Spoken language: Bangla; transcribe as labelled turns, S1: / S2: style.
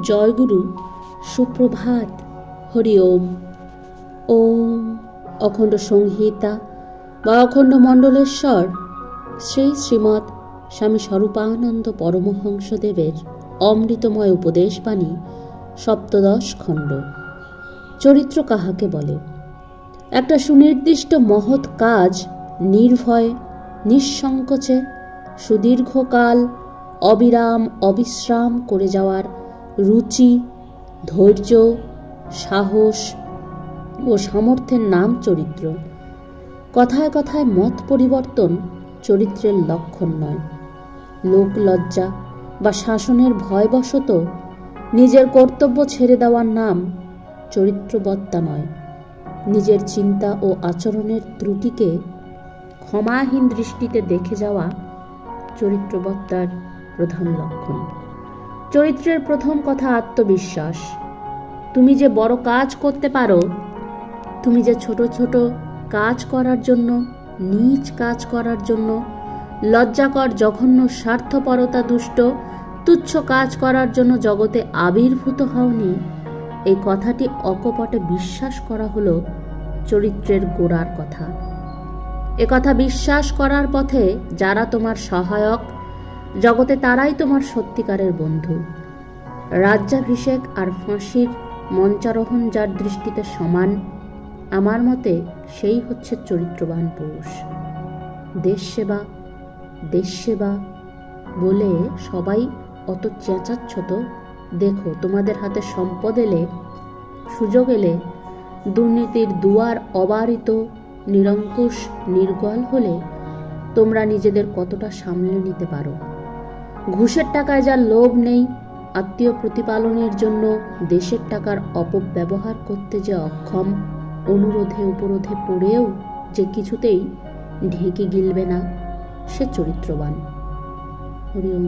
S1: জয়গুরু, সুপ্রভাত, হরি ওম। ওম অখণ্ড সংহিতা বা অখণ্ড মণ্ডলেশ্বর শ্রী শ্রীমৎ স্বামী স্বরূপানন্দ পরমহংসদেবের অমৃতময় উপদেশবাণী, সপ্তদশ খণ্ড। চরিত্র কাহাকে বলে? একটা সুনির্দিষ্ট মহৎ কাজ নির্ভয়ে, নিঃসংকোচে, সুদীর্ঘকাল অবিরাম অবিশ্রাম করে যাওয়ার রুচি, ধৈর্য, সাহস ও সামর্থ্যের নাম চরিত্র। কথায় কথায় মত পরিবর্তন চরিত্রের লক্ষণ নয়। লোক লজ্জা বা শাসনের ভয়বশত নিজের কর্তব্য ছেড়ে দেওয়ার নাম চরিত্রবত্তা নয়। নিজের চিন্তা ও আচরণের ত্রুটিকে ক্ষমাহীন দৃষ্টিতে দেখে যাওয়া চরিত্রবত্তার প্রধান লক্ষণ। চরিত্রের প্রথম কথা আত্মবিশ্বাস। তুমি যে বড় কাজ করতে পারো, তুমি যে ছোট ছোট কাজ করার জন্য, নীচ কাজ করার জন্য, লজ্জাকর জঘন্য স্বার্থপরতা দুষ্ট তুচ্ছ কাজ করার জন্য জগতে আবির্ভূত হওনি, এই কথাটি অকপটে বিশ্বাস করা হলো চরিত্রের গোড়ার কথা। একথা বিশ্বাস করার পথে যারা তোমার সহায়ক, জগতে তারাই তোমার সত্যিকারের বন্ধু। রাজ্যাভিষেক আর ফাঁসির মঞ্চারোহণ যার দৃষ্টিতে সমান, আমার মতে সেই হচ্ছে চরিত্রবান পুরুষ। দেশ সেবা বলে সবাই অত চেঁচাচ্ছ তো? দেখো, তোমাদের হাতে সম্পদ এলে, সুযোগ এলে, দুর্নীতির দুয়ার অবারিত, নিরঙ্কুশ, নির্গল হলে তোমরা নিজেদের কতটা সামলে নিতে পারো। ঘুষের টাকায় যার লোভ নেই, আত্মীয় প্রতিপালনের জন্য দেশের টাকার অপব্যবহার করতে যে অক্ষম, অনুরোধে উপরোধে পড়েও যে কিছুতেই ঢেকে গিলবে না, সে চরিত্রবান। হরি ওম।